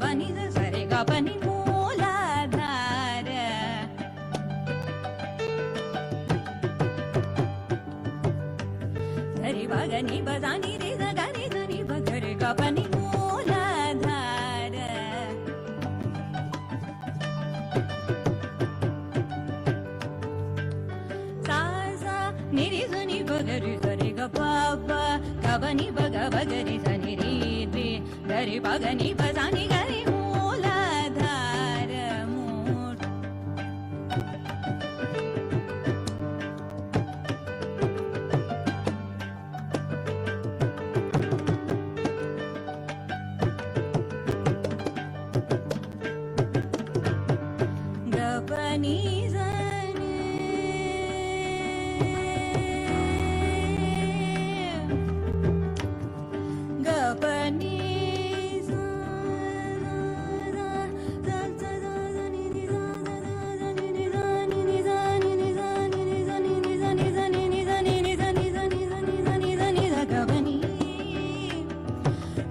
gabani sare gabani mooladhara sare bagani bazani re zagani zani bagare gabani mooladhara sa sa niri zani bagare sare gababa gabani baga bagari zani re re gari bagani bazani gari mooladhara mood gabani zani gabani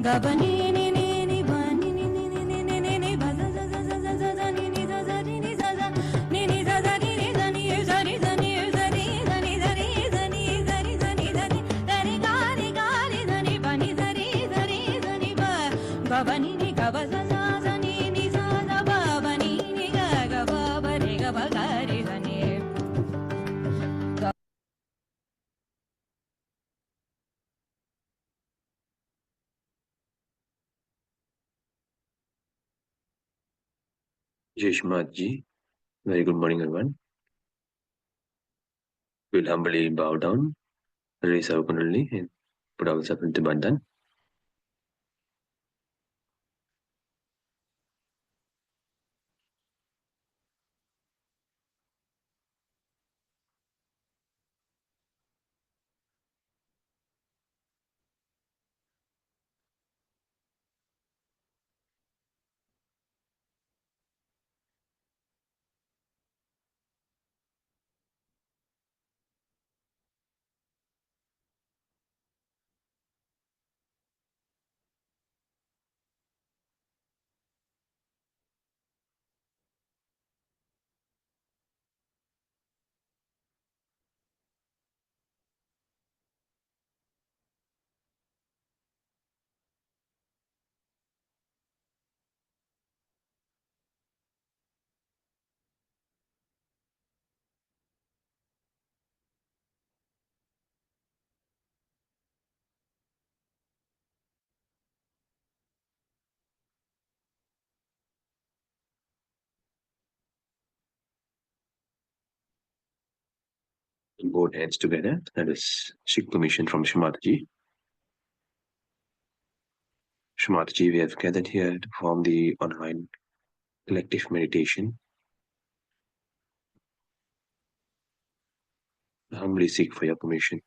gabani ni ni ni bani ni ni ni ni ni ni ba za za za za za za ni ni za za ni ni za za ni ni za za ni ni za ni za ni za ni za ni za ni za ni za ni za ni za ni za ni za ni ga ni za ni ba ni za ni za ni za ni ba gabani ni ga ba za za za ni ni za za ba ba ni ni ga ga ba ba re ga ba ga re za ni Shri Mataji, very good morning, everyone. We'll humbly bow down, raise our Kundalini, and put ourselves into Bandhan. Both hands together. That is seek permission from Shri Mataji. Shri Mataji, we have gathered here to form the online collective meditation. I humbly seek for your permission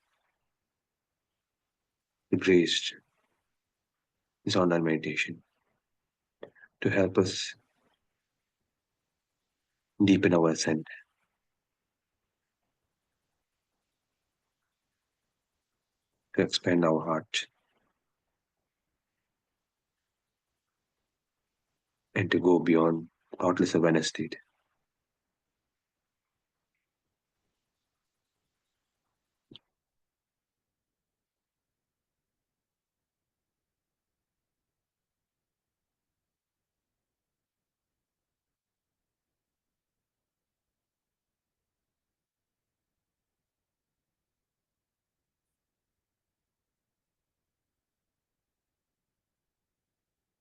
to grace this online meditation to help us deepen our ascent, to expand our heart, and to go beyond thoughtless awareness state.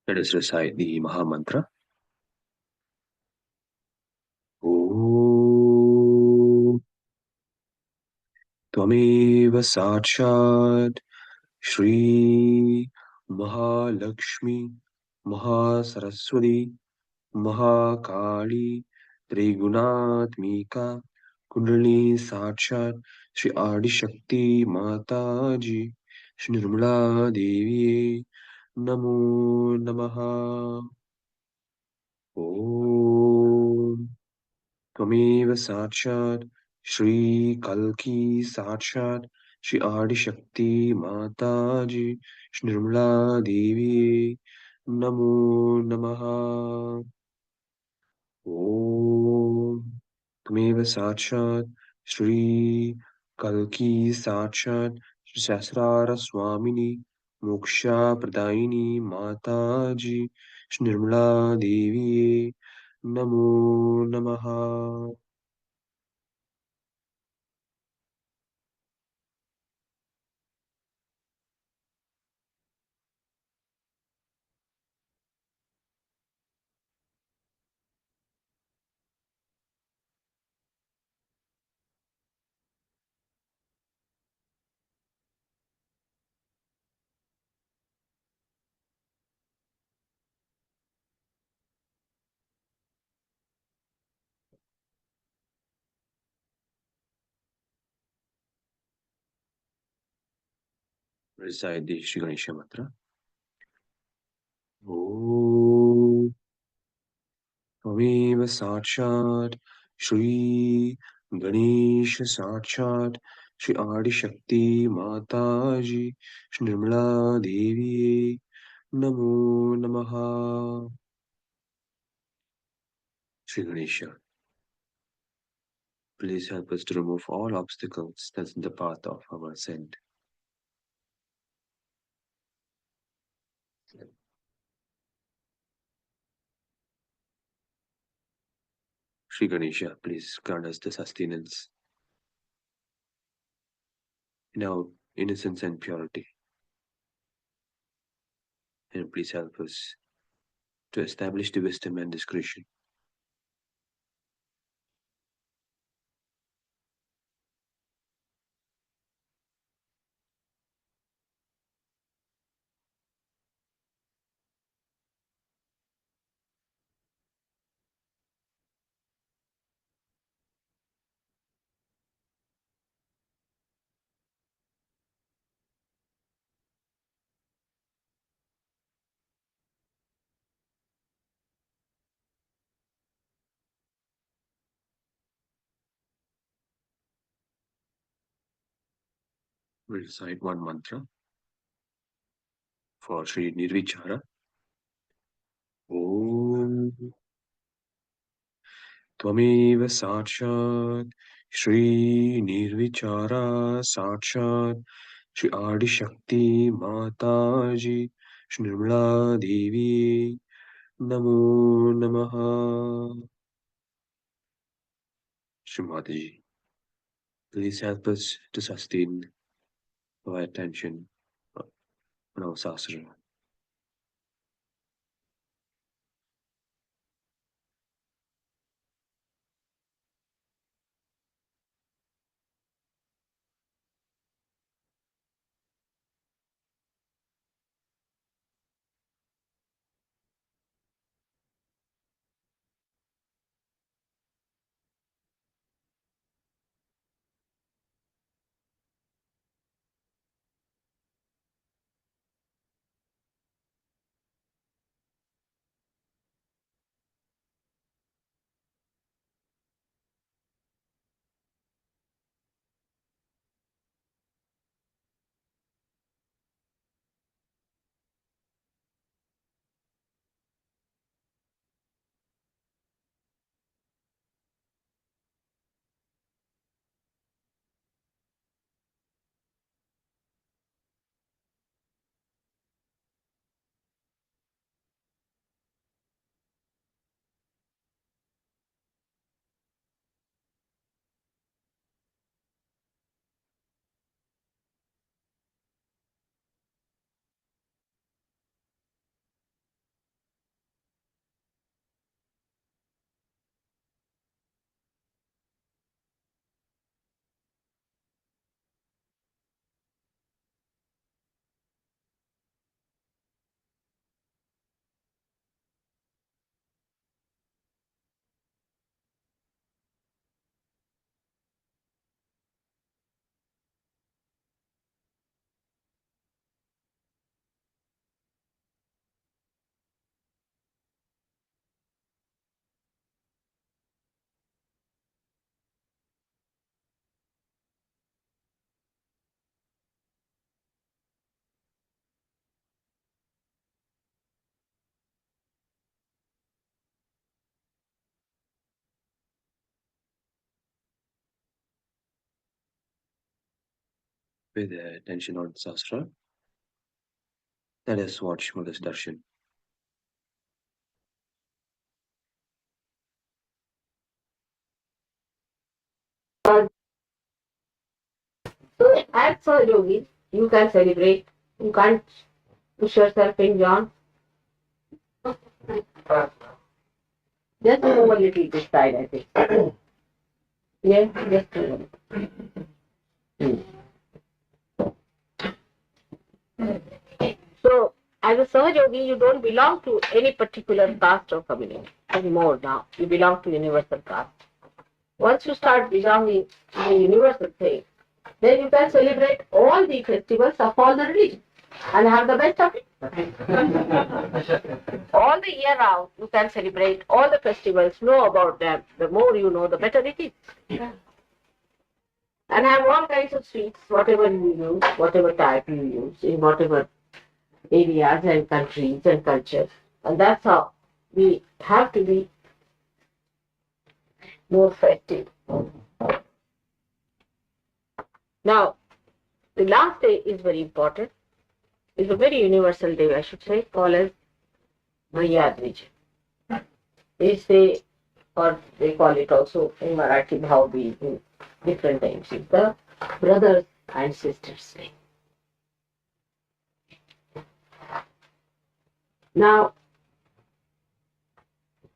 Let us recite the Maha Mantra. Om Tvameva Sakshat Shri Mahalakshmi Mahasaraswati Mahakali Trigunatmika Kundalini Sakshat Shri Adi Shakti Mataji Shri Nirmala Devi Namo Namaha. Om Tvameva Sakshat Shri Kalki Sakshat Shri Adi Shakti Mataji Shri Nirmala Devi Namo Namaha. Om Tameva Sachat Shri Kalki Sachat Sasrara Swamini Moksha Pradaini Mataji Shri Nirmala Devi Namo Namaha. Recite the Shri Ganesha mantra. Om Tameva Sachat Shri Ganesha Sachat Shri Adi Shakti Mataji Shri Nirmala Devi Namo Namaha. Shri Ganesha, please help us to remove all obstacles that's in the path of our ascent. Shri Ganesha, please grant us the sustenance in our innocence and purity. And please help us to establish the wisdom and discretion. We'll recite one mantra for Shri Nirvichara. Om Tvameva Sachat Shri Nirvichara Sachat Shri Adi Shakti Mataji Shri Nirmala Devi Namo Namaha. Shri Mataji, please help us to sustain our attention on our sasana. with attention on Sastra. Let us watch Mother's Darshan. So, as a yogi, you can celebrate. You can't push yourself in, John. Just move a little this side, I think. Yeah, just move a little. So, as a Sahaja Yogi, you don't belong to any particular caste or community anymore now. You belong to universal caste. Once you start belonging to the universal thing, then you can celebrate all the festivals of all the religions and have the best of it. All the year round, you can celebrate all the festivals, know about them. The more you know, the better it is. And have all kinds of sweets, whatever you use, whatever type you use, in whatever areas and countries and cultures. And that's how we have to be more festive. Now, the last day is very important. It's a very universal day, I should say, called as Bhaiyadvij. Or they call it also in Marathi Bhavbi in different names. It's the brothers and sisters day. Now,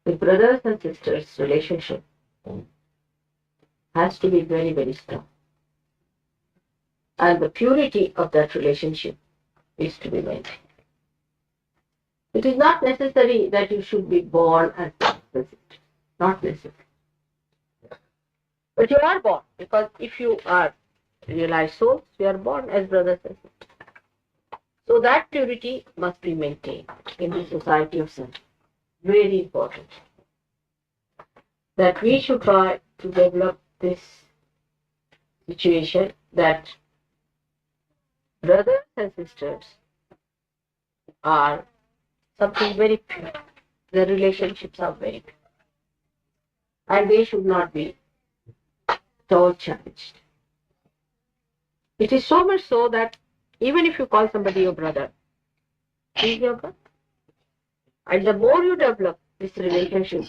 the brothers and sisters relationship has to be very, very strong. And the purity of that relationship is to be maintained. It is not necessary that you should be born as brothers. Not necessary. But you are born, because if you are realized souls, you are born as brothers and sisters. So that purity must be maintained in the society of sun. Very important. That we should try to develop this situation that brothers and sisters are something very pure. The relationships are very pure. And they should not be at all challenged. It is so much so that even if you call somebody your brother, he is your brother. And the more you develop this relationship,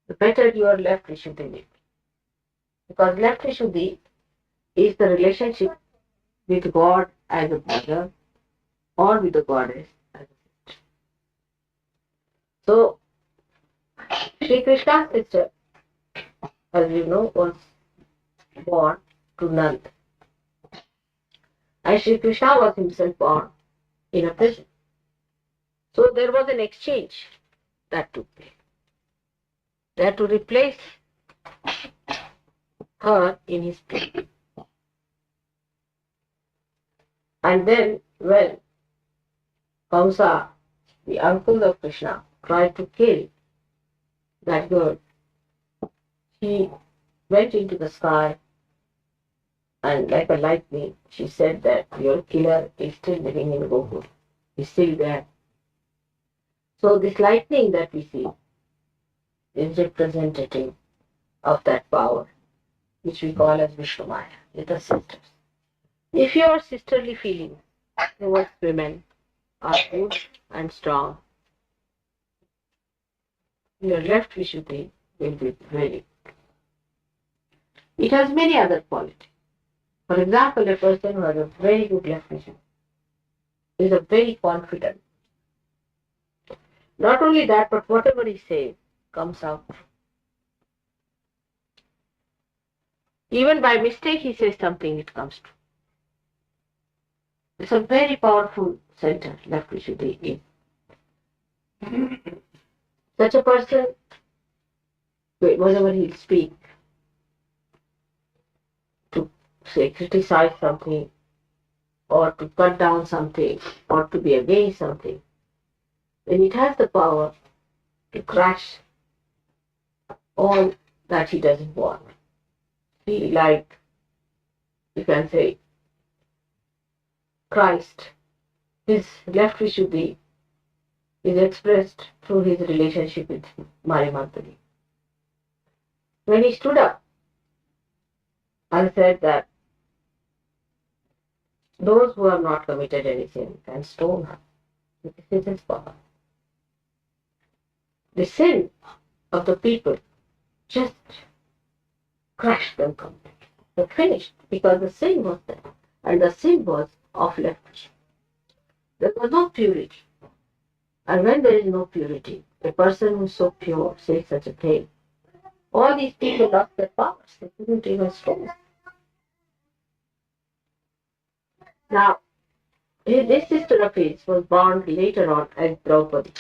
the better your left Vishuddhi will be. Because left Vishuddhi is the relationship with God as a brother or with the goddess as a sister. So, Sri Krishna's sister, as you know, was born to Nand. And Sri Krishna was himself born in a prison. So there was an exchange that took place. They had to replace her in his place. And then when Kamsa, the uncle of Krishna, tried to kill that girl, he went into the sky and like a lightning, she said that your killer is still living in Gokul. He's still there. So this lightning that we see is representative of that power, which we call as Vishnu Maya, with the sisters. If your sisterly feelings towards women are good and strong, your left Vishuddhi will be very good. It has many other qualities. For example, a person who has a very good left Vishuddhi is a very confident. Not only that, but whatever he says comes out. Even by mistake he says something, it comes true. It's a very powerful center, left Vishuddhi is. Such a person, whenever he'll speak, to say criticize something, or to cut down something, or to be against something, then it has the power to crash all that he doesn't want. Be like, you can say, Christ. His left Vishuddhi is expressed through his relationship with Marimatali. When he stood up and said that those who have not committed any sin can stone her. This is his power. The sin of the people just crushed them completely. They finished because the sin was there, and the sin was of flesh. There was no purity. And when there is no purity, a person who is so pure says such a thing. All these people lost their powers. They couldn't even stone. Now, this sister of his was born later on as Draupadi.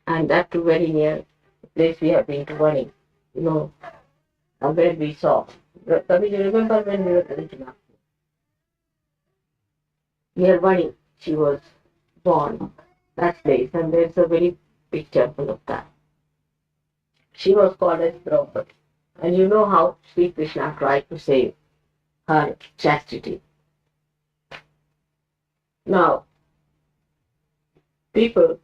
And that too very near the place we have been to Vani. You know, where we saw. Kavi, you remember when we were in near Vani, she was born, that place, and there's a very big temple of that. She was called as Draupadi. And you know how Sri Krishna tried to save her chastity. Now, people,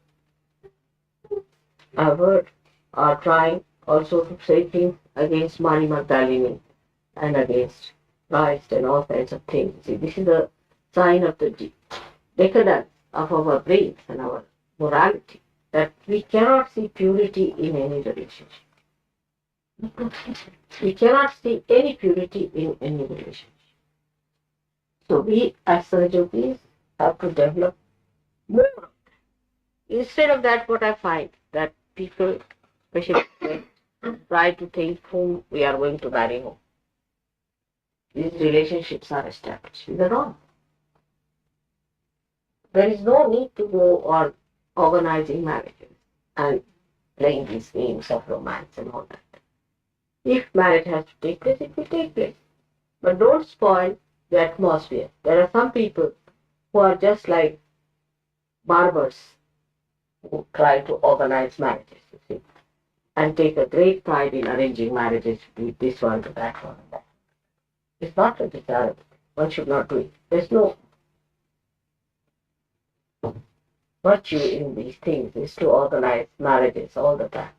I've heard, are trying also to say things against Mani Magdalene and against Christ and all kinds of things. See, this is a sign of the decadence of our brains and our morality, that we cannot see purity in any relationship. We cannot see any purity in any relationship. So we as yogis have to develop more. Instead of that, what I find that people, especially men, try to think whom we are going to marry whom. These relationships are established. They're wrong. There is no need to go on organizing marriages and playing these games of romance and all that. If marriage has to take place, it will take place. But don't spoil the atmosphere. There are some people who are just like barbers who try to organize marriages, you see, and take a great pride in arranging marriages with this one to that one and that. It's not a desirable. One should not do it. There's no virtue in these things is to organize marriages all the time.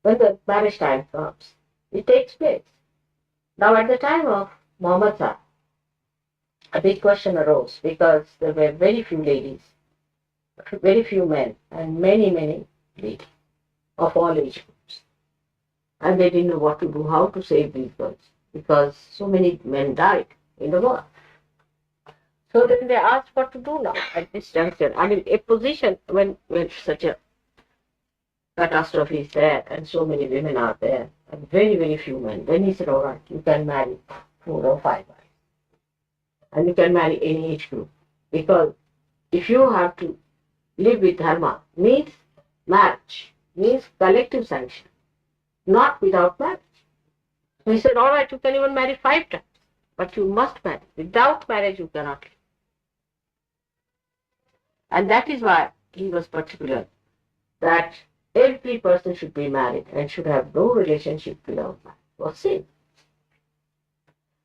When the marriage time comes, it takes place. Now at the time of Muhammad Shah, a big question arose because there were very few ladies, very few men, and many ladies of all age groups. And they didn't know what to do, how to save these girls, because so many men died in the war. So then they asked what to do now at this juncture. I mean, a position when such a catastrophe is there and so many women are there and very few men, then he said, all right, you can marry 4 or 5 wives. And you can marry any age group. Because if you have to live with dharma, means marriage, means collective sanction, not without marriage. So he said, all right, you can even marry 5 times, but you must marry. Without marriage, you cannot live. And that is why he was particular that every person should be married and should have no relationship without marriage. It was sin.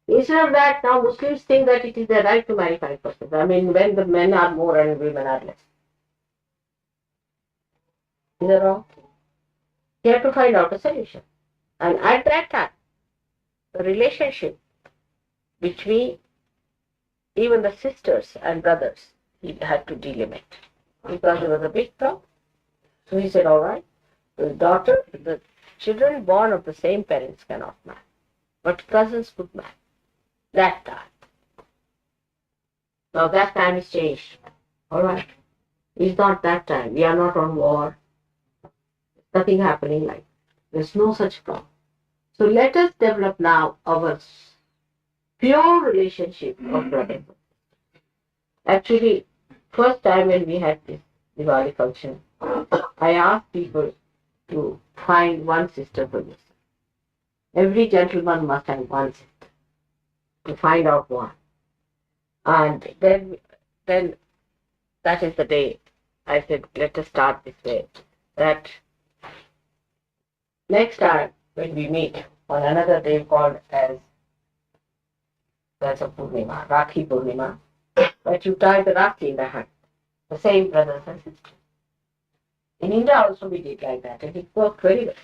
Instead of that, now Muslims think that it is their right to marry 5%. I mean, when the men are more and women are less. Is that wrong? You have to find out a solution. And at that time, the relationship between even the sisters and brothers, he had to delimit because there was a big problem. So he said, all right, the children born of the same parents cannot marry, but cousins could marry. That time. Now that time is changed. All right. It's not that time. We are not on war. Nothing happening like that. There's no such problem. So let us develop now our pure relationship of brotherhood. Actually, first time when we had this Diwali function, I asked people to find one sister for this. Every gentleman must have one sister. To find out one. And then that is the day I said, let us start this way. That next time when we meet on another day called as a Purnima, Rakhi Purnima, that you tie the Rakhi in the hand. The same brothers and sisters. In India also we did like that and it worked very well.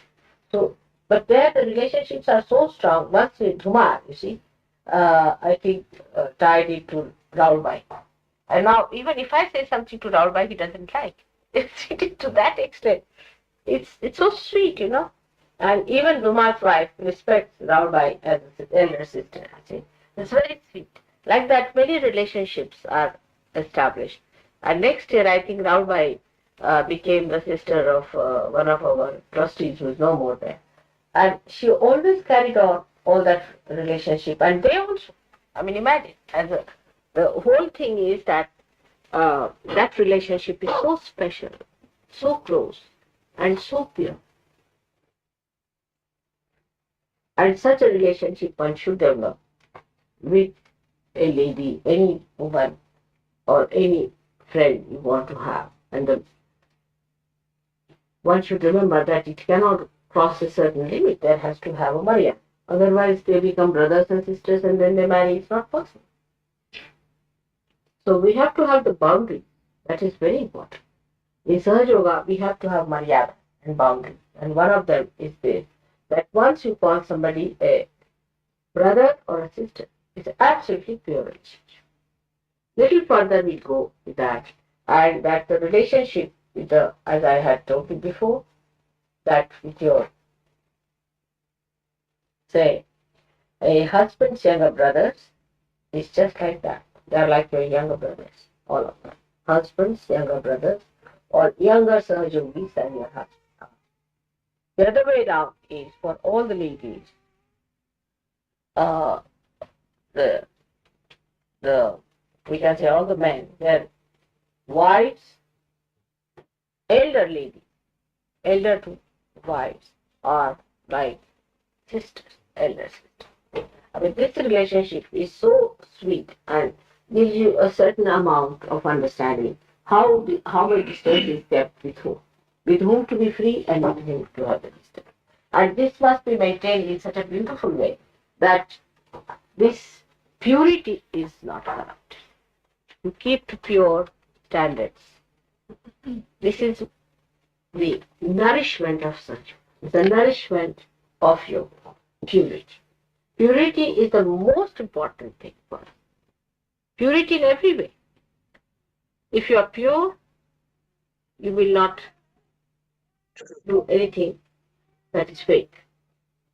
So, but there the relationships are so strong, once in Dhumar, you see, I think, tied it to Raulbai. And now, even if I say something to Raulbai, he doesn't like. It's to that extent. It's so sweet, you know. And even Ruma's wife respects Raulbai as an elder sister. I think it's very sweet. Like that, many relationships are established. And next year, I think Raulbai became the sister of one of our trustees who is no more there. And she always carried on all that relationship. And they also, I mean, imagine, the whole thing is that that relationship is so special, so close, and so pure. And such a relationship one should develop with a lady, any woman, or any friend you want to have. And one should remember that it cannot cross a certain limit. There has to have a Maria. Otherwise, they become brothers and sisters and then they marry. It's not possible. So we have to have the boundary. That is very important. In Sahaja Yoga, we have to have Maryada and boundaries. And one of them is this, that once you call somebody a brother or a sister, it's absolutely pure relationship. Little further we go with that, and that the relationship with the, as I had told you before, that with your, say, a husband's younger brothers is just like that. They are like your younger brothers, all of them. Husbands, younger brothers, or younger Sahaja Yogis than your husband. The other way around is for all the ladies, the we can say all the men, their wives, elder lady, elder to wives are like sisters, elder sisters. I mean, this relationship is so sweet and gives you a certain amount of understanding how much distance is kept with whom to be free and with whom to have the distance. And this must be maintained in such a beautiful way that this purity is not corrupted. You keep to pure standards. This is the nourishment of such, the nourishment of your purity. Purity is the most important thing for us. Purity in every way. If you are pure, you will not do anything that is fake.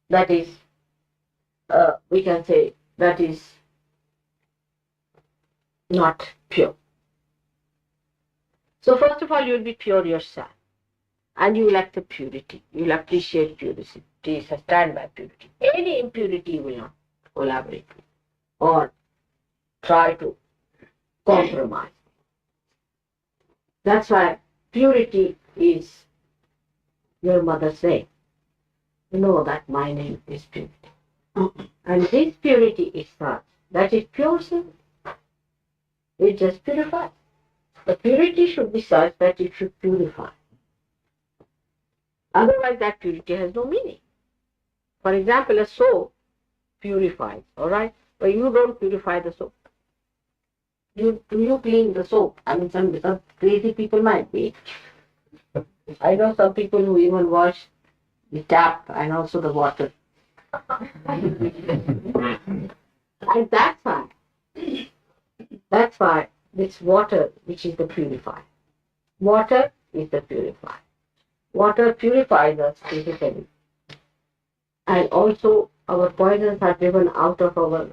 That is, we can say, that is not pure. So first of all, you will be pure yourself. And you will accept purity. You will appreciate purity. Stand by purity. Any impurity you will not collaborate with or try to compromise. That's why purity is your mother's name. You know that my name is purity. And this purity is such that it pures it. It just purifies. The purity should be such that it should purify. Otherwise, that purity has no meaning. For example, a soap purifies, all right? But you don't purify the soap. You clean the soap. I mean, some crazy people might be. I know some people who even wash the tap and also the water. And that's why this water, which is the purifier. Water is the purifier. Water purifies us physically. And also our poisons are driven out of our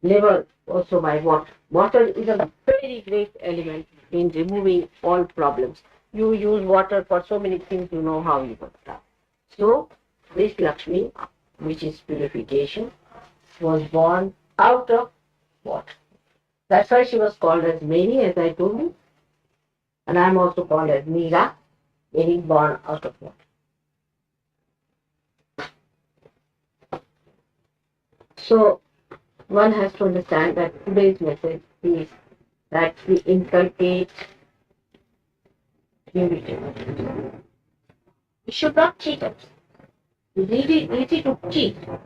liver also by water. Water is a very great element in removing all problems. You use water for so many things, you know how you got that. So this Lakshmi, which is purification, was born out of water. That's why she was called as Meni, as I told you. And I am also called as Meera, meaning born out of water. So one has to understand that today's message is that we inculcate purity. We should not cheat us. It's easy to cheat. But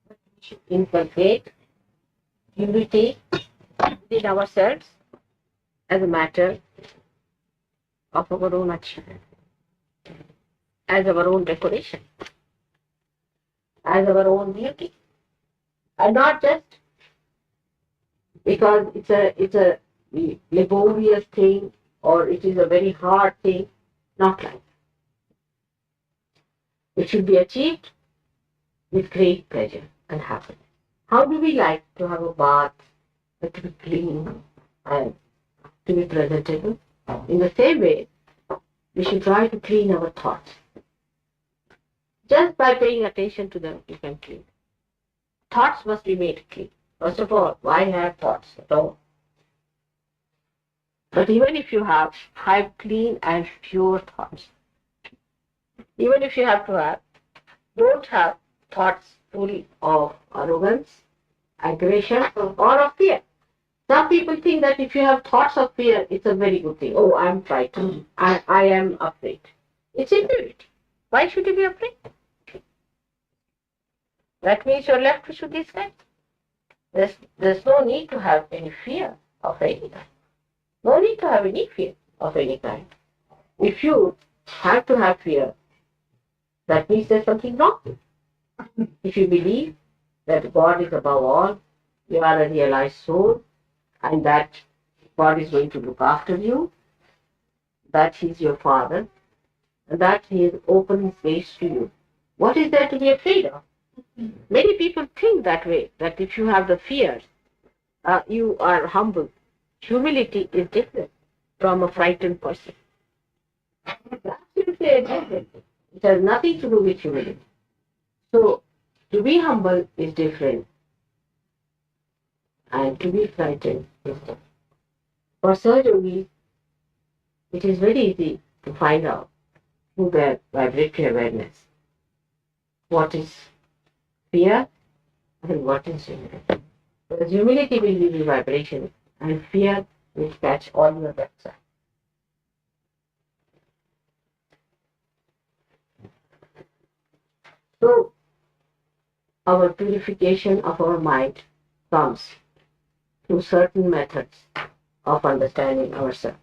we should inculcate purity within ourselves as a matter of our own achievement, as our own decoration, as our own beauty. And not just because it's a laborious thing or it is a very hard thing. Not like that. It should be achieved with great pleasure and happiness. How do we like to have a bath, to be clean and to be presentable? In the same way, we should try to clean our thoughts. Just by paying attention to them, you can clean. Thoughts must be made clean. First of all, why have thoughts at all? But even if you have clean and pure thoughts, even if you have to have, don't have thoughts full of arrogance, aggression, or of fear. Some people think that if you have thoughts of fear, it's a very good thing. Oh, I'm frightened. I am afraid. It's impurity. Why should you be afraid? That means you're left with Shuddhi state. There's no need to have any fear of any kind. No need to have any fear of any kind. If you have to have fear, that means there's something wrong. If you believe that God is above all, you are a realized soul, and that God is going to look after you, that He is your Father, and that He is open His ways to you, what is there to be afraid of? Many people think that way, that if you have the fear, you are humble. Humility is different from a frightened person. It's absolutely different. It has nothing to do with humility. So, to be humble is different, and to be frightened is different. For Sahaja Yogis, it is very easy to find out through their vibratory awareness what is fear and what is humility. Because humility will give you vibration and fear will catch all your backside. So, our purification of our mind comes through certain methods of understanding ourselves.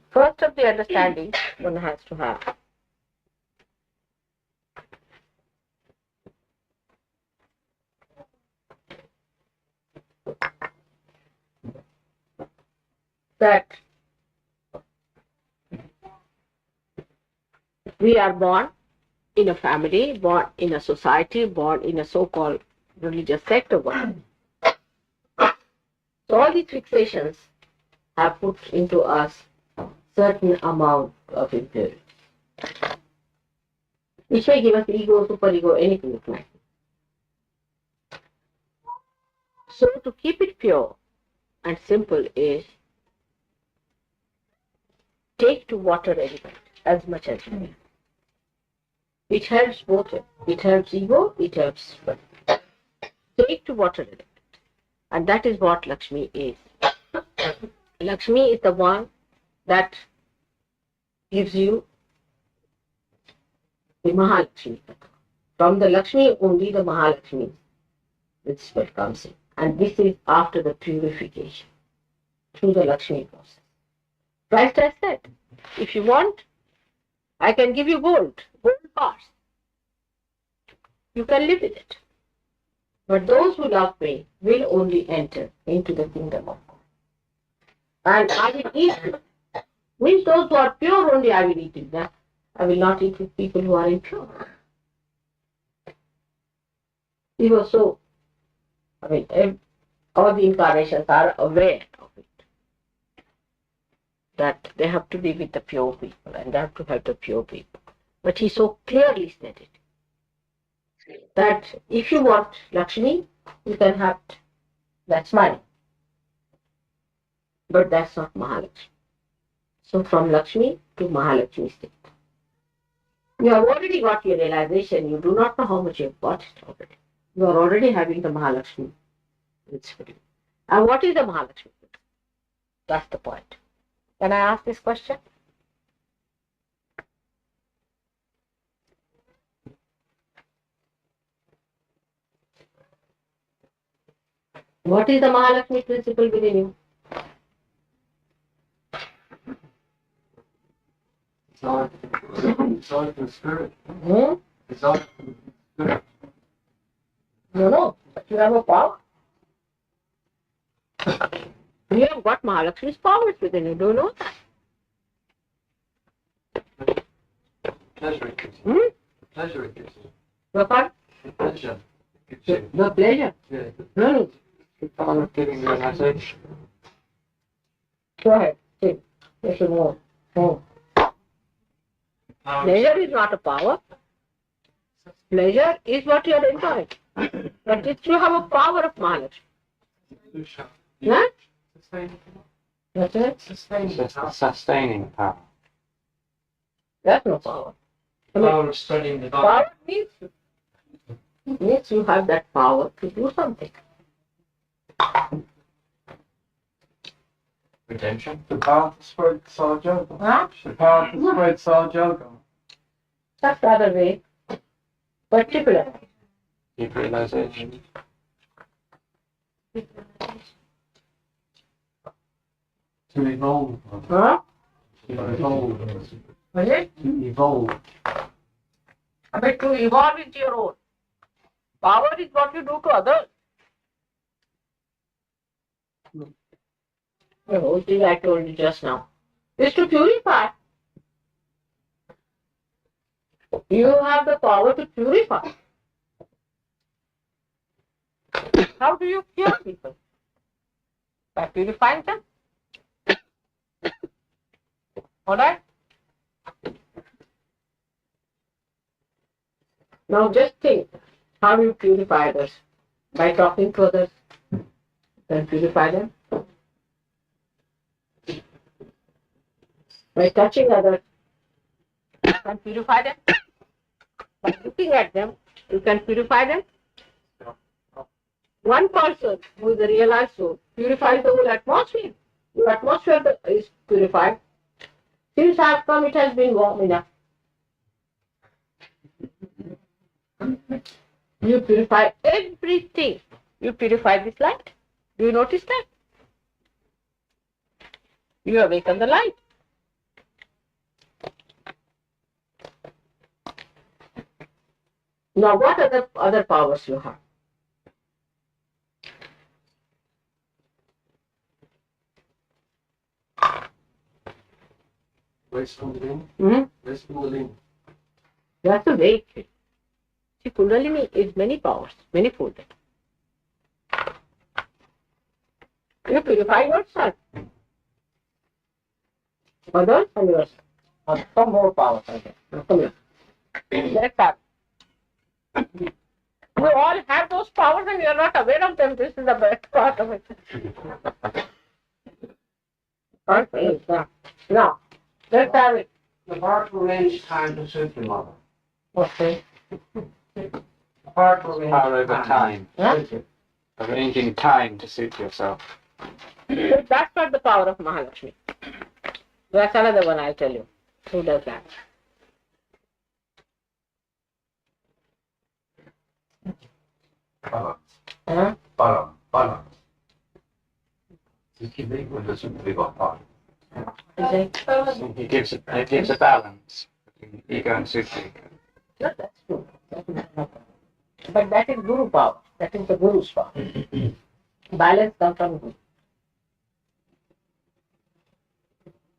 First of the understanding one has to have that we are born in a family, born in a society, born in a so-called religious sect or whatever. So all these fixations have put into us certain amount of impurity, which may give us ego, superego, anything it might be. So to keep it pure and simple is take to water element as much as you can. It helps both. It helps ego, it helps spirit. Take to water element. And that is what Lakshmi is. Lakshmi is the one that gives you the Mahalakshmi. From the Lakshmi, only the Mahalakshmi principle comes in. And this is after the purification through the Lakshmi process. Christ has said, if you want, I can give you gold bars. You can live with it. But those who love me will only enter into the kingdom of God. And I will eat it. Means those who are pure only I will eat with them. I will not eat with people who are impure. He was so, all the incarnations are aware of it. That they have to be with the pure people and they have to help the pure people. But he so clearly said it. That if you want Lakshmi, you can have it. That's mine. But that's not Mahalakshmi. So from Lakshmi to Mahalakshmi state. You have already got your realization. You do not know how much you have got it already. You are already having the Mahalakshmi principle. And what is the Mahalakshmi principle? That's the point. Can I ask this question? What is the Mahalakshmi principle within you? It's all the spirit. Hmm? It's all the spirit. No, but you have a power. have got Mahalakshmi's powers within you. Do you know that? Pleasure it gives Hmm? you. Pleasure it gives you. What? The pleasure it gives you. The pleasure. Yeah. No. The power of giving realization. Go ahead. See. Yes or no? Oh. Pleasure is not a power. Pleasure is what you are enjoying. But if you have a power of Mahalakshmi. Huh? What's it? Sustaining power. That's no power. I mean, Power of spreading the power means you have that power to do something. redemption. The power to spread Sahaja Yoga. Huh? The power to spread Sahaja Yoga. That's the other way. Particular. Deep realization. To evolve. Huh? To evolve. What is it? To evolve. I mean, to evolve into your own. Power is what you do to others. The whole thing I told you just now is to purify. You have the power to purify. How do you cure people? By purifying them. Alright? Now just think how you purify others. By talking to others. Then purify them. By touching others. You can purify them. By looking at them, you can purify them. One person who is a realized soul purifies the whole atmosphere. The atmosphere is purified. Since I have come, it has been warm enough. You purify everything. You purify this light. Do you notice that? You awaken the light. Now, what other powers you have? Where's Kundalini? Hmm? Where's Kundalini? That's the way it is. See, Kundalini is many powers, many folded. You purify yourself. Others and yourself. Some more powers are there. Now come here. Let's start. You all have those powers and you are not aware of them. This is the best part of it. Okay. Now, let's have it. The power to arrange time to suit your mother. Okay. The power to arrange Power over time. Huh? Arranging time to suit yourself. So that's not the power of Mahalakshmi. That's another one I'll tell you. Who does that? Balance. Huh? Balance. You keep equal doesn't really got power. It gives a balance between ego and super ego. No, that's true. But that is Guru power. That is the Guru's power. Balance comes from Guru.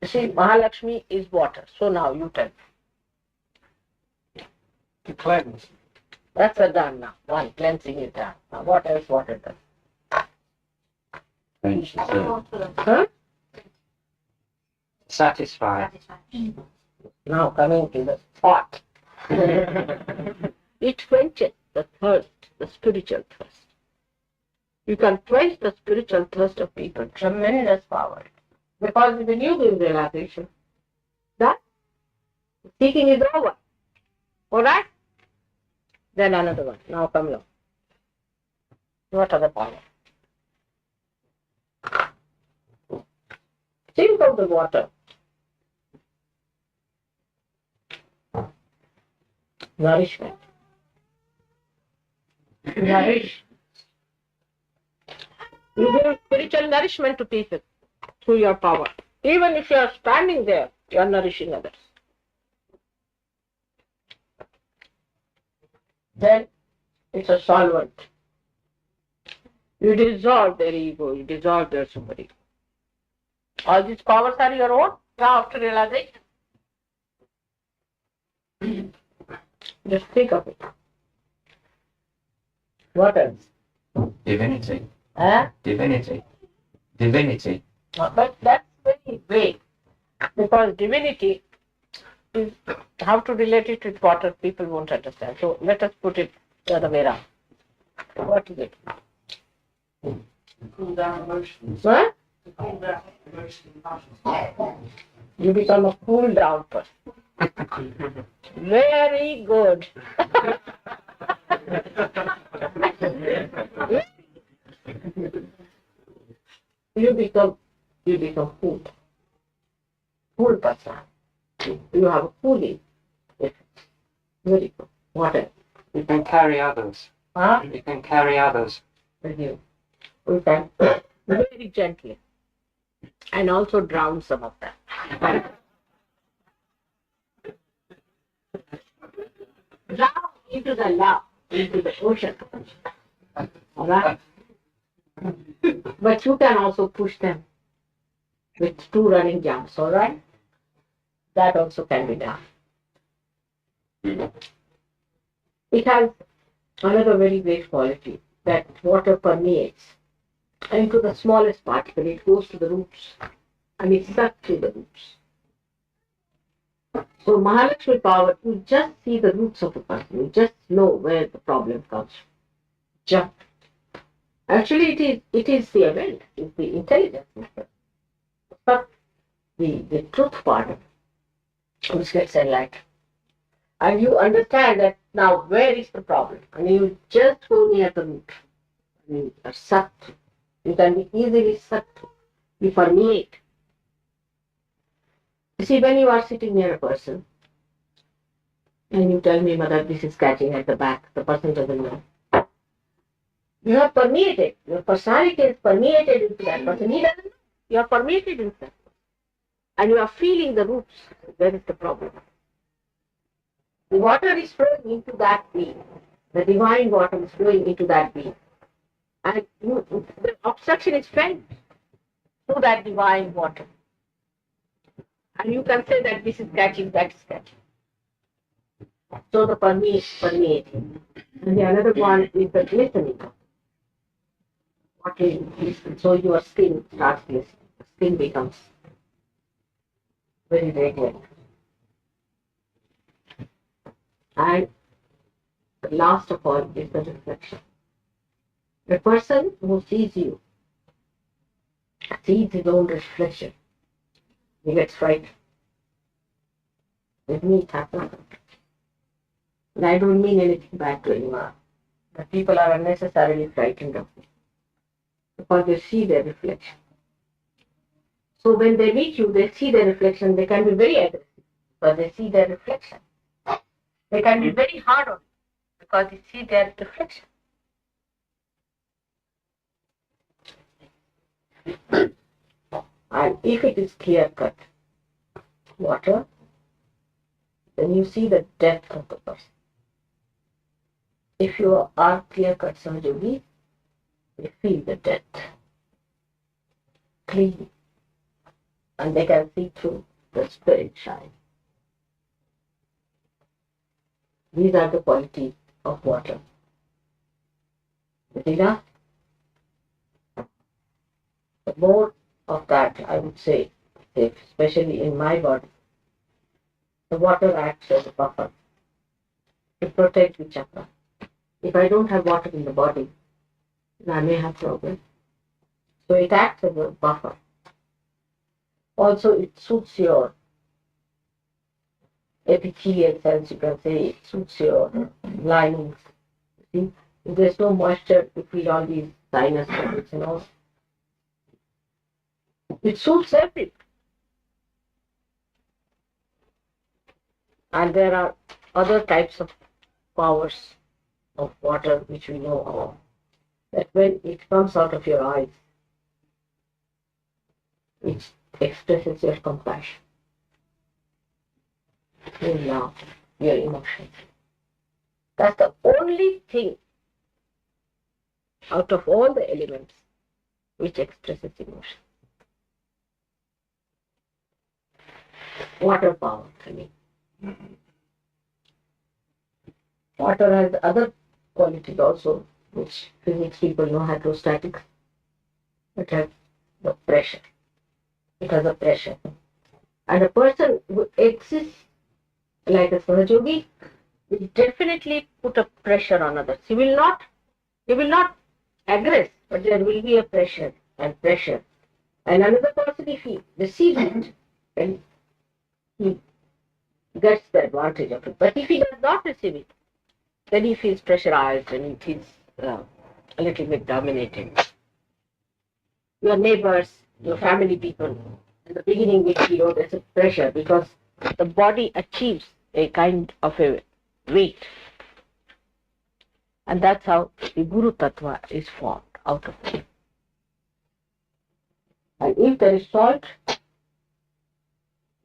You see, Mahalakshmi is water. So now you tell me. To cleanse. That's a done now. One, cleansing is done. Now what else water does? Huh? Satisfy. Now coming to the pot. It quenches the thirst, the spiritual thirst. You can quench the spiritual thirst of people. Tremendous power. Because when you give realization, that seeking is over. Alright? Then another one. Now come here. What other power? Think of the water. Nourishment. Nourish. You give spiritual nourishment to people through your power. Even if you are standing there, you are nourishing others. Then it's a solvent. You dissolve their ego, you dissolve their super ego. All these powers are your own now after realization. Just think of it. What else? Divinity. Huh? Divinity. Divinity. But that's very vague. Because divinity is how to relate it with water, people won't understand. So let us put it the other way around. What is it? Cool down emotions. What? Cool down emotions. You become a cool down person. Very good. you become cool. Cool person. You have a cooling effect. Very good. What else? You can carry others. Huh? You can carry others. With you. We can very gently. And also drown some of them. Drown into the love, into the ocean. Alright? But you can also push them with 2 running jumps, alright? That also can be done. It has another very great quality that water permeates into the smallest particle. It goes to the roots and it sucks through the roots. So Mahalakshmi power, you just see the roots of a person. You just know where the problem comes from. Jump. Actually, it is the event, it's the intelligence matter. But the truth part of it, which gets enlightened. And you understand that now where is the problem? And you just go near the root. And you are sucked. You can be easily sucked. You permeate. You see, when you are sitting near a person, and you tell me, Mother, this is catching at the back, the person doesn't know. You have permeated. Your personality is permeated into that person. He doesn't know. You are permeated into that person. And you are feeling the roots. Where is the problem? The water is flowing into that being. The divine water is flowing into that being. And the obstruction is felt through that divine water. And you can say that this is catching, that is catching. So the permeating. And the another one is the glistening. What is glisten? So your skin starts glistening. The skin becomes very radiant. And the last of all is the reflection. The person who sees you sees his own reflection. He gets frightened. With me it happens. And I don't mean anything bad to anyone. But people are unnecessarily frightened of me. Because they see their reflection. So when they meet you, they see their reflection, they can be very aggressive because they see their reflection. They can be very hard on you because they see their reflection. And if it is clear-cut water, then you see the depth of the person. If you are clear-cut Sahaja Yogi, you feel the depth clean, and they can see through the spirit shine. These are the qualities of water. Is it enough? The more of that, I would say, especially in my body, the water acts as a buffer to protect the chakra. If I don't have water in the body, then I may have problems. So it acts as a buffer. Also, it suits your epithelial cells, you can say, it suits your linings. See, if there's no moisture, you feel all these sinus troubles and all. It suits everything. And there are other types of powers of water which we know of. That when it comes out of your eyes, it expresses your compassion, your love, your emotions. That's the only thing out of all the elements which expresses emotion. water power. I mean, water has other qualities also, which physics people know, hydrostatics. It has the pressure. It has a pressure. And a person who exists like a Sahaja yogi will definitely put a pressure on others. He will not aggress, but there will be a pressure and pressure. And another person, if he receives it, then he gets the advantage of it. But if he does not receive it, then he feels pressurized and he feels a little bit dominated. Your neighbors, your family people, in the beginning will feel there's a pressure because the body achieves a kind of a weight. And that's how the Guru Tattva is formed out of it. And if there is salt,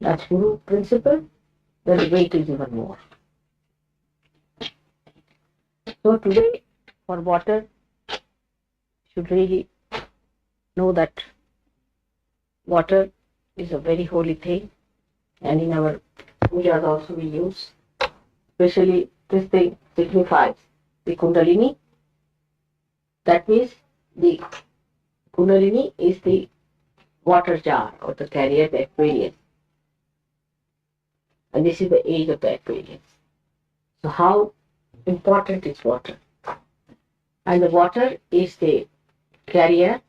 that's Guru principle, then the weight is even more. So today, for water, you should really know that water is a very holy thing, and in our pujas also we use. Especially this thing signifies the Kundalini. That means the Kundalini is the water jar or the carrier, the Aquarius. And this is the age of the Aquarius. So how important is water? And the water is the carrier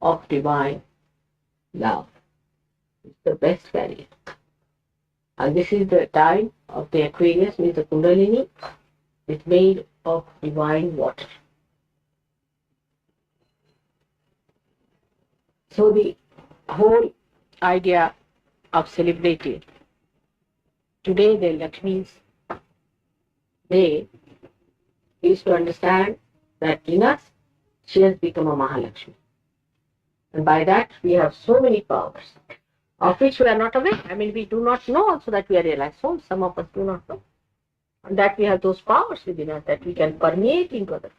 of divine love. It's the best carrier. And this is the time of the Aquarius, means the Kundalini is made of divine water. So the whole idea of celebrating today the Lakshmi's day is to understand that in us she has become a Mahalakshmi. And by that we have so many powers of which we are not aware. I mean, we do not know also that we are realized souls. Some of us do not know. And that we have those powers within us that we can permeate into others.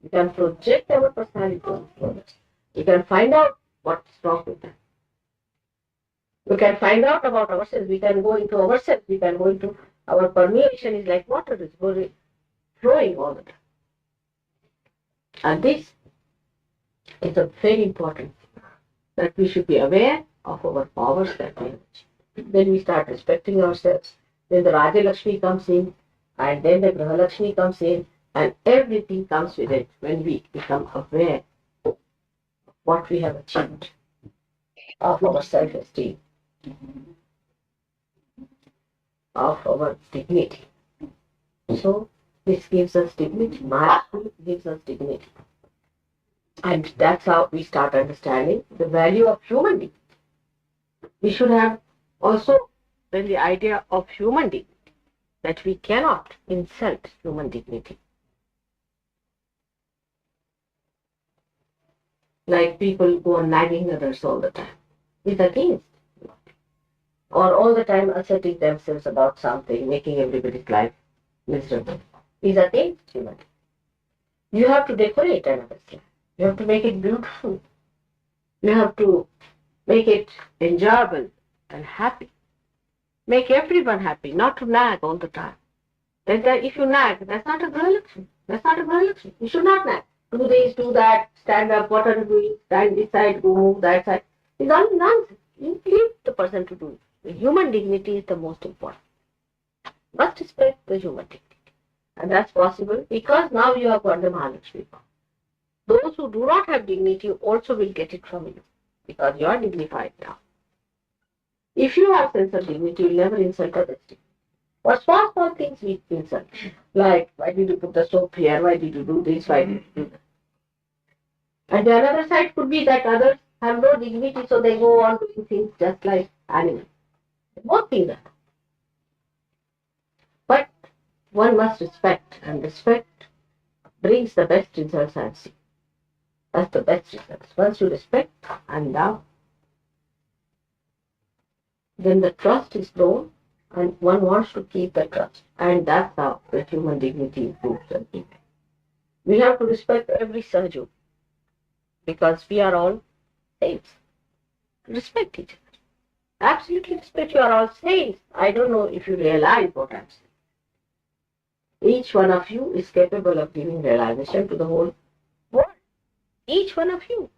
We can project our personality onto others. We can find out what's wrong with them. We can find out about ourselves. We can go into ourselves. We can go into our permeation is like water, is going flowing all the time. And this is a very important thing, that we should be aware of our powers that we have achieved. Then we start respecting ourselves. Then the Raja Lakshmi comes in, and then the Graha Lakshmi comes in, and everything comes with it when we become aware of what we have achieved, of our self-esteem, of our dignity. So this gives us dignity. Mahalakshmi gives us dignity. And that's how we start understanding the value of human dignity. We should have also then the idea of human dignity, that we cannot insult human dignity. Like people go on nagging others all the time. It's against. Or all the time asserting themselves about something, making everybody's life miserable. Is against human dignity. You have to decorate another's life. You have to make it beautiful. You have to make it enjoyable and happy. Make everyone happy, not to nag all the time. Then if you nag, that's not a Graha Lakshmi. That's not a Graha Lakshmi. You should not nag. Do this, do that, stand up, what are you doing? Stand this side, go move that side. It's all nonsense. You leave the person to do it. The human dignity is the most important. You must respect the human dignity. And that's possible because now you have got the Mahalakshmi. Those who do not have dignity also will get it from you because you are dignified now. If you have sense of dignity, you will never insult others. What small things we insult, like why did you put the soap here? Why did you do this? Why did you do that? And the other side could be that others have no dignity, so they go on doing things just like animals. Both things are. But one must respect, and respect brings the best results I've seen. That's the best results. Once you respect and love, then the trust is grown and one wants to keep the trust. And that's how the human dignity improves and improves. We have to respect every Sahaja because we are all saints. Respect each other. absolutely respect. You are all saints. I don't know if you realize what I'm saying. Each one of you is capable of giving realization to the whole world. Each one of you.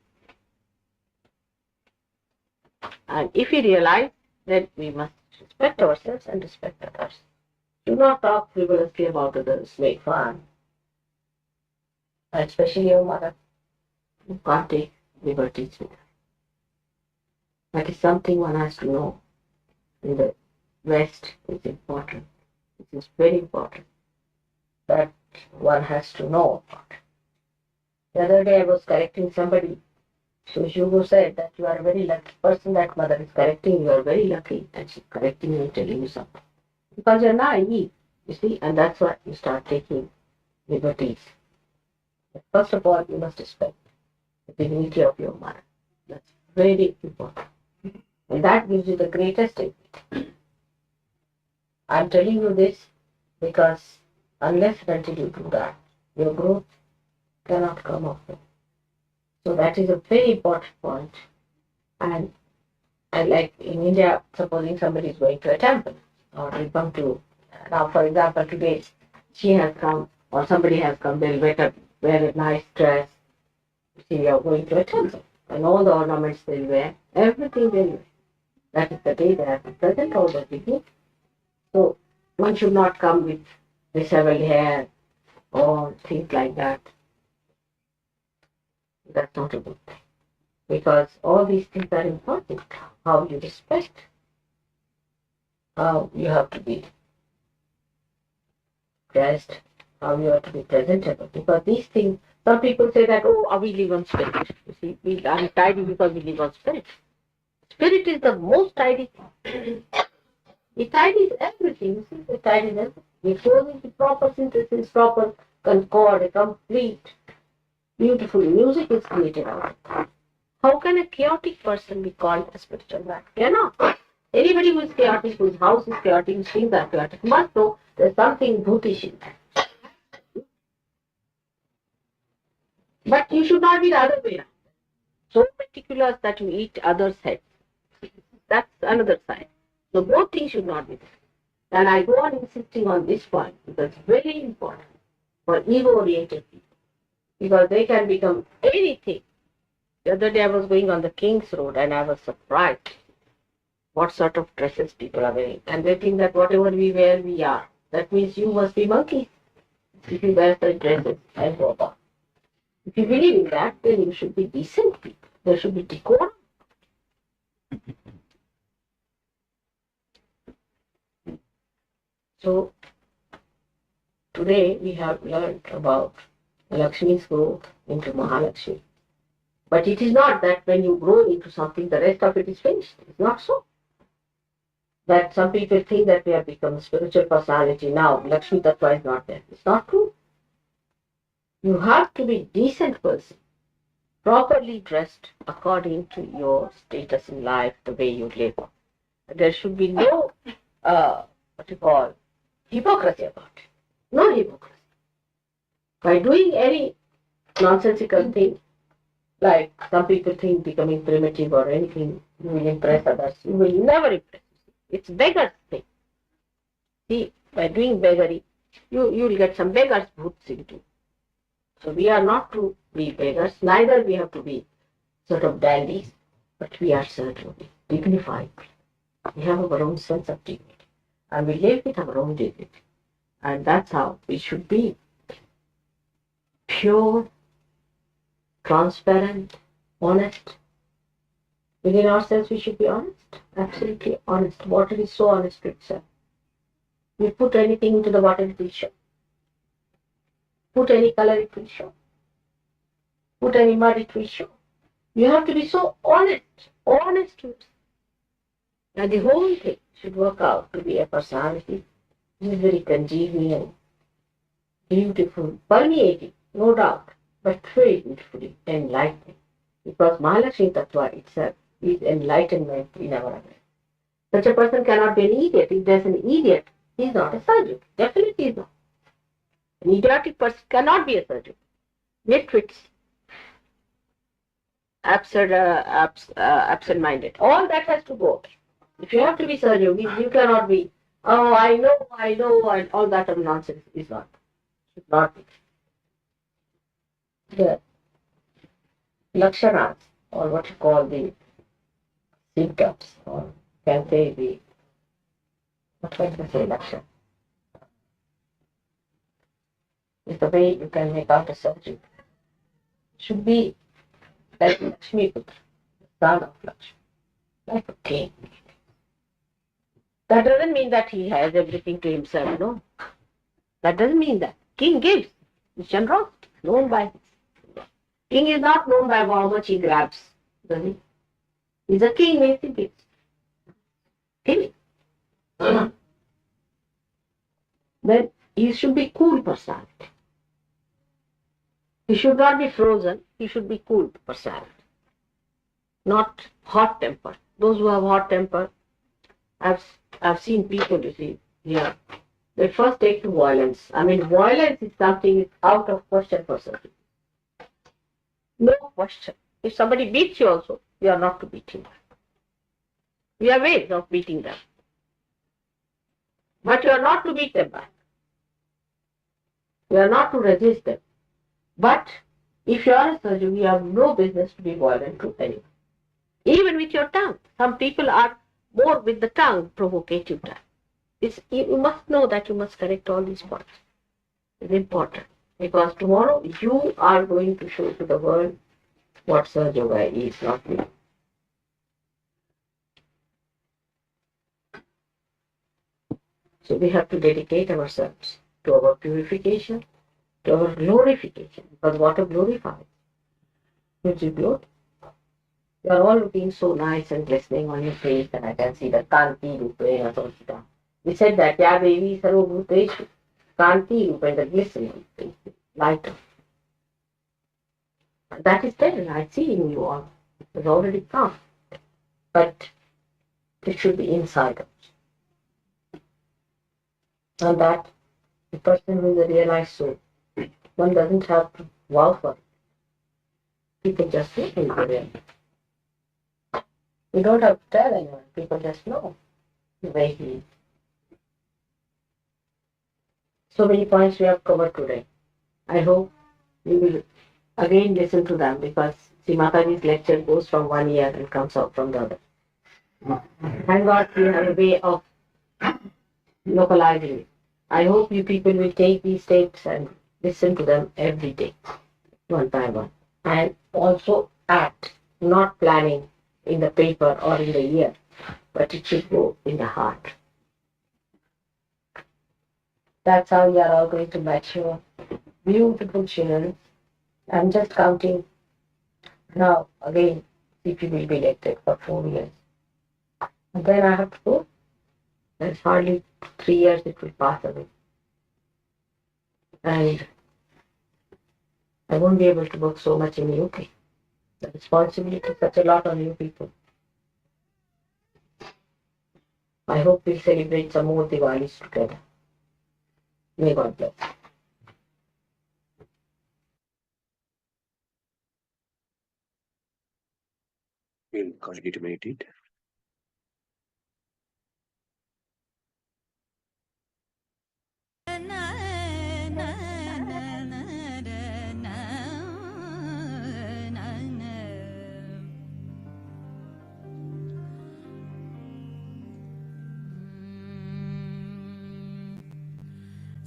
And if we realize, then we must respect ourselves and respect others. Do not talk frivolously about others, make fun. Especially your mother. You can't take liberties with her. That is something one has to know. In the West, it's important. It is very important that one has to know about. The other day I was correcting somebody. So Hugo said that you are a very lucky person, that mother is correcting, you are very lucky that she's correcting you and telling you something. Because you're naive, you see, and that's why you start taking liberties. But first of all, you must respect the dignity of your mother. That's very important. And that gives you the greatest dignity. I'm telling you this because unless and until you do that, your growth cannot come of it. So that is a very important point. And like in India, supposing somebody is going to a temple or will come to, now for example today she has come or somebody has come, they'll wear a nice dress. You see, you are going to a temple and all the ornaments they'll wear, everything they'll wear. That is the day they have to present all the dignity. So one should not come with disheveled hair or things like that. That's not a good thing. Because all these things are important. How you respect, how you have to be dressed, how you have to be presentable. Because these things, some people say that, oh, we live on spirit. You see, we are tidy because we live on spirit. Spirit is the most tidy thing. It tidies everything. You see, it tidies everything. It goes into proper synthesis, proper concord, a complete, beautiful music is created out of that. How can a chaotic person be called a spiritual man? Cannot. Anybody who is chaotic, whose house is chaotic, whose things are chaotic, must know there's something brutish in that. But you should not be the other way around. So meticulous that you eat others' heads. That's another side. So both things should not be there. And I go on insisting on this point because it's very important for ego-oriented people. Because they can become anything. The other day I was going on the King's Road and I was surprised what sort of dresses people are wearing. And they think that whatever we wear, we are. That means you must be monkeys if you wear such dresses and go about. If you believe in that, then you should be decent people. There should be decorum. So, today we have learned about Lakshmi's growth into Mahalakshmi. But it is not that when you grow into something, the rest of it is finished. It's not so. That some people think that we have become a spiritual personality now. Lakshmi Tattva is not there. It's not true. You have to be a decent person, properly dressed according to your status in life, the way you live. There should be no, hypocrisy about it. No hypocrisy. By doing any nonsensical thing, like some people think becoming primitive or anything, you will impress others. You will never impress. It's beggar's thing. See, by doing beggary, you will get some beggars' boots into. So we are not to be beggars, neither we have to be sort of dandies, but we are certainly dignified. We have our own sense of dignity. And we live with our own dignity. And that's how we should be. Pure, transparent, honest. Within ourselves we should be honest. Absolutely honest. Water is so honest to itself. We put anything into the water, it will show. Put any color, it will show. Put any mud, it will show. You have to be so honest to it. And the whole thing should work out to be a personality which is very congenial, beautiful, permeating, no doubt, but very beautifully enlightening. Because Mahalakshmi Tattva itself is enlightenment in our awareness. Such a person cannot be an idiot. If there's an idiot, he is not a surgeon. Definitely is not. An idiotic person cannot be a surgeon. Nitwits, absent-minded. All that has to go away. If you have to be Sahaja Yogi, you cannot be, oh, I know, and all that nonsense is not. Should not be. The lakshanas, or what you call the symptoms, or can say the, what can I say, lakshana? Is the way you can make out a subject. Should be like Lakshmi Putra, the son of Lakshmi, like a king. That doesn't mean that he has everything to himself, no. That doesn't mean that. King gives. It's generosity, known by. King is not known by how much he grabs, does he? He's a king, means he gives. King. Then he should be cool personality. He should not be frozen, he should be cool personality. Not hot temper. Those who have hot temper, I've seen people, you see, here. They first take to violence. I mean, violence is something is out of question for certain. No question. If somebody beats you also, you are not to beat him. We have ways of beating them. But you are not to beat them back. You are not to resist them. But if you are a surgeon, you have no business to be violent to anyone. Even with your tongue. Some people are more with the tongue, provocative tongue. You must know that you must correct all these points. It's important. Because tomorrow you are going to show to the world what Sahaja Yoga is, not me. So we have to dedicate ourselves to our purification, to our glorification. Because water glorifies. Gives you glory. You are all looking so nice and glistening on your face, and I can see the Kanti Rupe Asosita. We said that Ya Devi Sarvabhuteshu, Kanti Rupe, the glistening, lighter. That is there, I see in you all. It has already come. But it should be inside us. And that the person who is a realized soul, one doesn't have to vow for it. People just say in the real. You don't have to tell anyone, people just know the way he is. So many points we have covered today. I hope you will again listen to them, because Shri Mataji's lecture goes from one ear and comes out from the other. Thank God we have a way of localizing it. I hope you people will take these tapes and listen to them every day, one by one. And also act, not planning in the paper or in the ear, but it should go in the heart. That's how we are all going to mature. Beautiful children. I'm just counting now. Again, CP will be elected for 4 years. And then I have to go. There's hardly 3 years it will pass away. And I won't be able to work so much in the UK. The responsibility is such a lot on you people. I hope we'll celebrate some more Diwalis together. May God bless. We'll continue to meditate.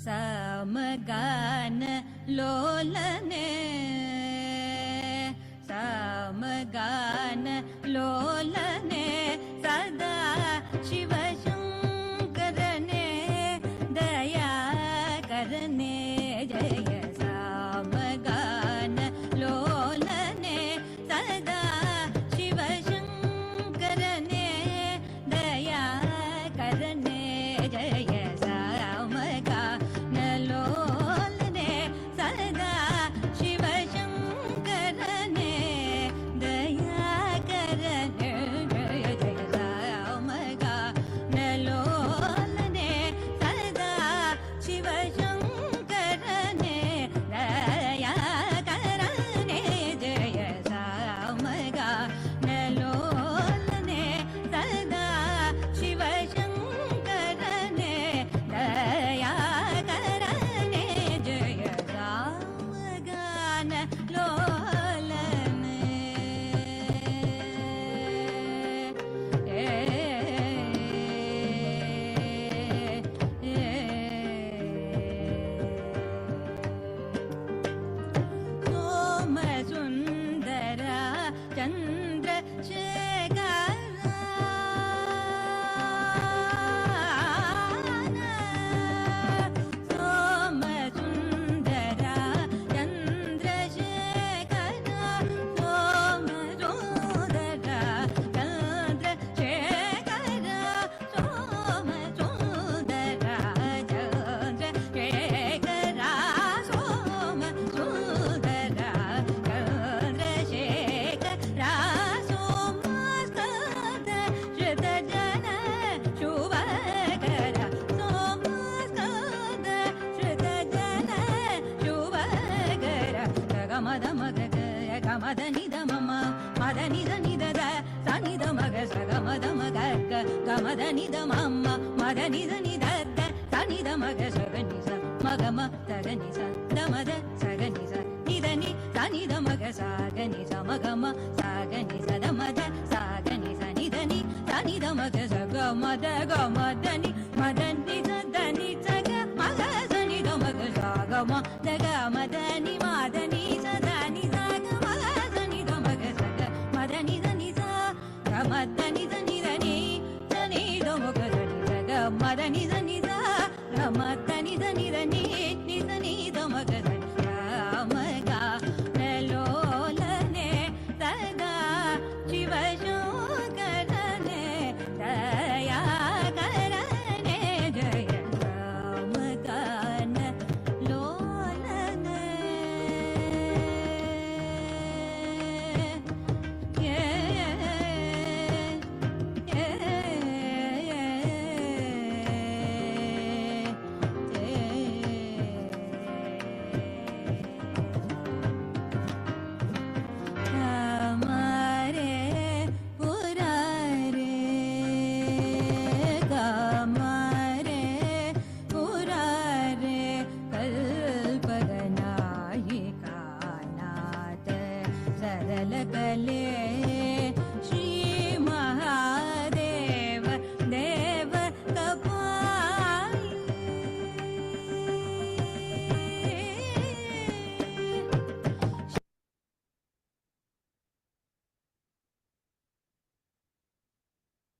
Samagana lolane, samagana lolane, sada shiva shankarane, daya karane, jaya samagana lolane, sada shiva shankarane, daya karane, jaya samagana lolane, sada shiva shankarane, daya karane,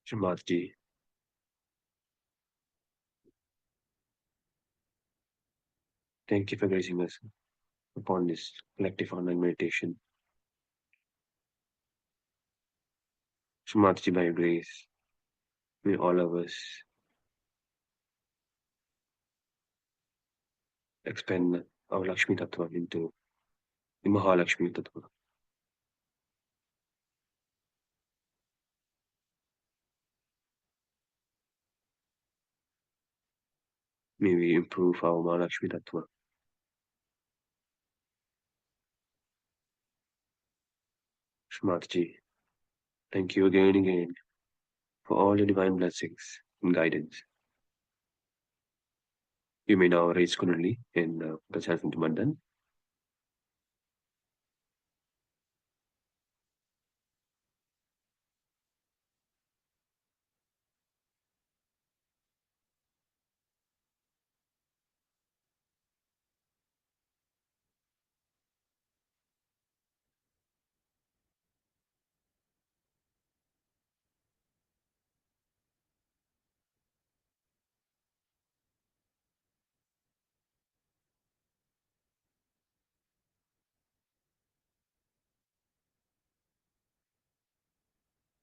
Shri Mataji, thank you for gracing us upon this collective online meditation. Shri Mataji, by your grace, may all of us expand our Lakshmi Tattva into the Mahalakshmi Tattva. May we improve our Mahalakshmi Tattva. Shri Mataji, thank you again and again for all your divine blessings and guidance. You may now raise Kundalini and put yourself into Mandan.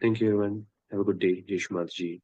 Thank you, everyone. Have a good day. Jai Shri Mataji.